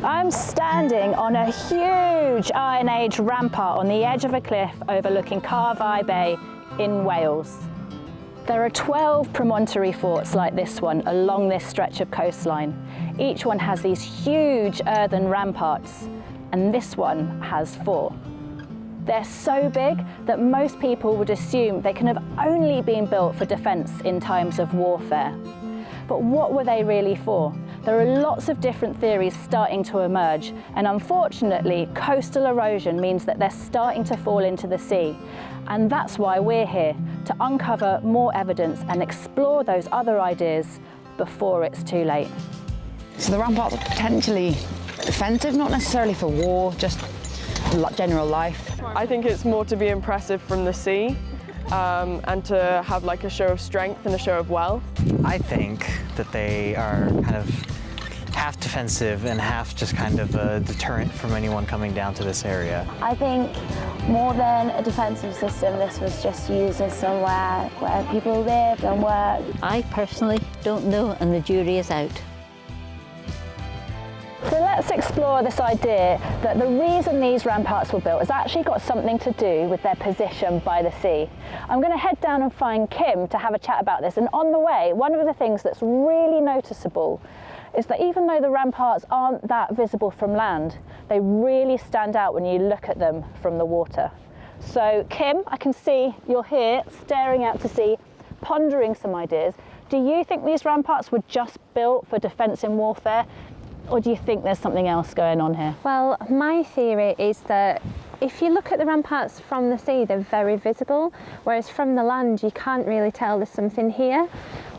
I'm standing on a huge Iron Age rampart on the edge of a cliff overlooking Caerfai Bay in Wales. There are 12 promontory forts like this one along this stretch of coastline. Each one has these huge earthen ramparts, and this one has 4. They're so big that most people would assume they can have only been built for defence in times of warfare. But what were they really for? There are lots of different theories starting to emerge, and unfortunately, coastal erosion means that they're starting to fall into the sea. And that's why we're here, to uncover more evidence and explore those other ideas before it's too late. So the ramparts are potentially defensive, not necessarily for war, just general life. I think it's more to be impressive from the sea and to have like a show of strength and a show of wealth. I think that they are kind of half defensive and half just kind of a deterrent from anyone coming down to this area. I think more than a defensive system, this was just used as somewhere where people lived and worked. I personally don't know, and the jury is out. So let's explore this idea that the reason these ramparts were built has actually got something to do with their position by the sea. I'm going to head down and find Kim to have a chat about this, and on the way, one of the things that's really noticeable is that even though the ramparts aren't that visible from land, they really stand out when you look at them from the water. So Kim, I can see you're here staring out to sea, pondering some ideas. Do you think these ramparts were just built for defence in warfare? Or do you think there's something else going on here? Well, my theory is that if you look at the ramparts from the sea, they're very visible, whereas from the land, you can't really tell there's something here.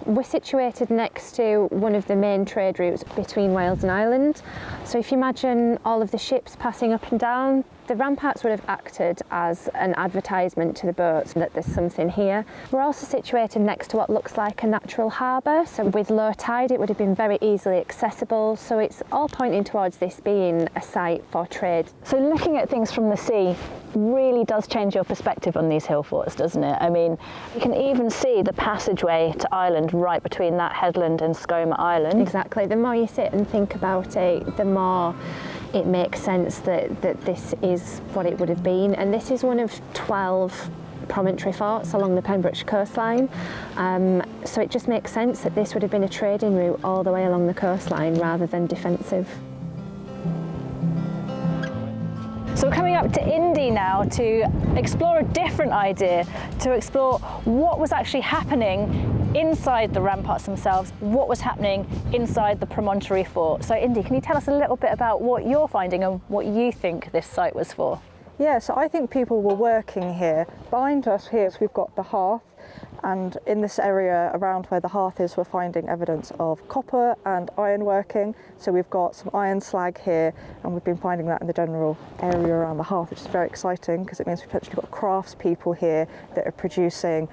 We're situated next to one of the main trade routes between Wales and Ireland. So if you imagine all of the ships passing up and down, the ramparts would have acted as an advertisement to the boats that there's something here. We're also situated next to what looks like a natural harbour, so with low tide it would have been very easily accessible, so it's all pointing towards this being a site for trade. So looking at things from the sea really does change your perspective on these hill forts, doesn't it? I mean, you can even see the passageway to Ireland right between that headland and Skoma Island. Exactly. The more you sit and think about it, the more it makes sense that this is what it would have been. And this is one of 12 promontory forts along the Pembrokeshire coastline. So it just makes sense that this would have been a trading route all the way along the coastline rather than defensive. So we're coming up to Indy now to explore a different idea, to explore what was actually happening inside the ramparts themselves, what was happening inside the promontory fort. So Indy, can you tell us a little bit about what you're finding and what you think this site was for? Yeah, so I think people were working here. Behind us here we've got the hearth, and in this area around where the hearth is we're finding evidence of copper and iron working. So we've got some iron slag here, and we've been finding that in the general area around the hearth, which is very exciting because it means we've potentially got craftspeople here that are producing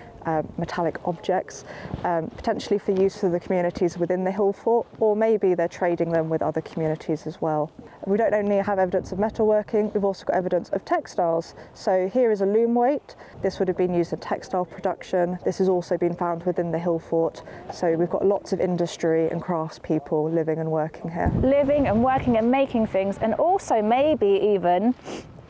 metallic objects, potentially for use for the communities within the hill fort, or maybe they're trading them with other communities as well. We don't only have evidence of metalworking, we've also got evidence of textiles. So here is a loom weight. This would have been used in textile production. This has also been found within the hill fort. So we've got lots of industry and craftspeople living and working here. Living and working and making things, and also maybe even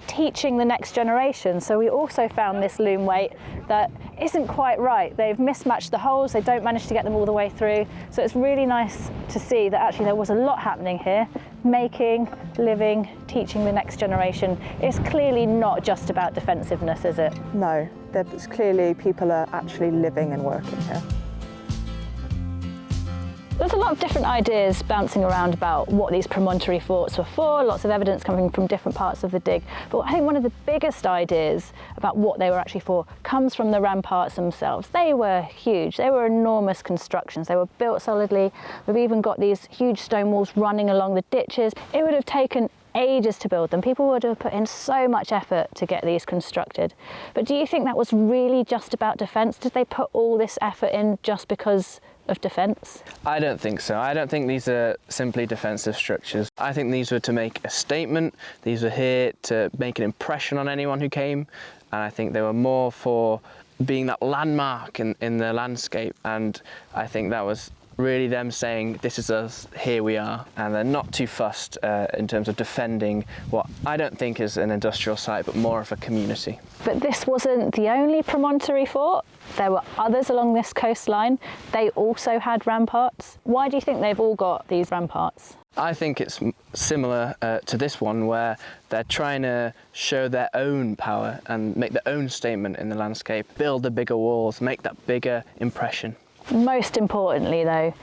teaching the next generation. So we also found this loom weight that isn't quite right. They've mismatched the holes, they don't manage to get them all the way through. So it's really nice to see that actually there was a lot happening here. Making, living, teaching the next generation. It's clearly not just about defensiveness, is it? No, there's clearly people are actually living and working here. There's a lot of different ideas bouncing around about what these promontory forts were for, lots of evidence coming from different parts of the dig. But I think one of the biggest ideas about what they were actually for comes from the ramparts themselves. They were huge, they were enormous constructions, they were built solidly. We've even got these huge stone walls running along the ditches. It would have taken ages to build them. People would have put in so much effort to get these constructed. But do you think that was really just about defence? Did they put all this effort in just because of defence? I don't think so. I don't think these are simply defensive structures. I think these were to make a statement. These were here to make an impression on anyone who came. And I think they were more for being that landmark in the landscape. And I think that was really them saying, this is us, here we are, and they're not too fussed in terms of defending what I don't think is an industrial site, but more of a community. But this wasn't the only promontory fort. There were others along this coastline. They also had ramparts. Why do you think they've all got these ramparts? I think it's similar to this one, where they're trying to show their own power and make their own statement in the landscape, build the bigger walls, make that bigger impression. Most importantly though,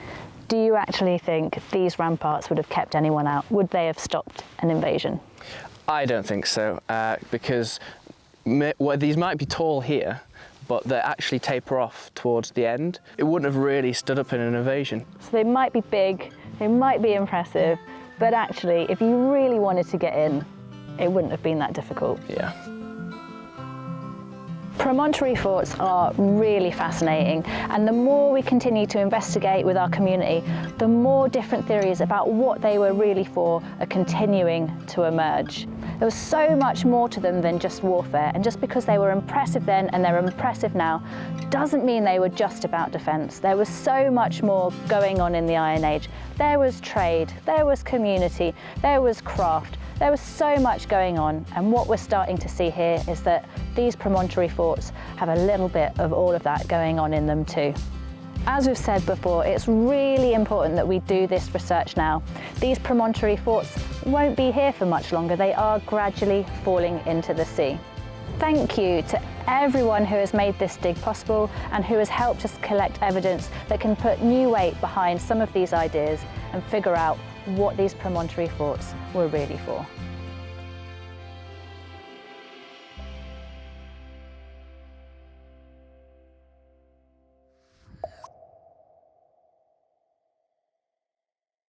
do you actually think these ramparts would have kept anyone out? Would they have stopped an invasion? I don't think so, because these might be tall here, but they actually taper off towards the end. It wouldn't have really stood up in an invasion. So they might be big, they might be impressive, but actually, if you really wanted to get in, it wouldn't have been that difficult. Yeah. Promontory forts are really fascinating, and the more we continue to investigate with our community, the more different theories about what they were really for are continuing to emerge. There was so much more to them than just warfare, and just because they were impressive then and they're impressive now doesn't mean they were just about defence. There was so much more going on in the Iron Age. There was trade, there was community, there was craft. There was so much going on, and what we're starting to see here is that these promontory forts have a little bit of all of that going on in them too. As we've said before, it's really important that we do this research now. These promontory forts won't be here for much longer. They are gradually falling into the sea. Thank you to everyone who has made this dig possible and who has helped us collect evidence that can put new weight behind some of these ideas and figure out what these promontory forts were really for.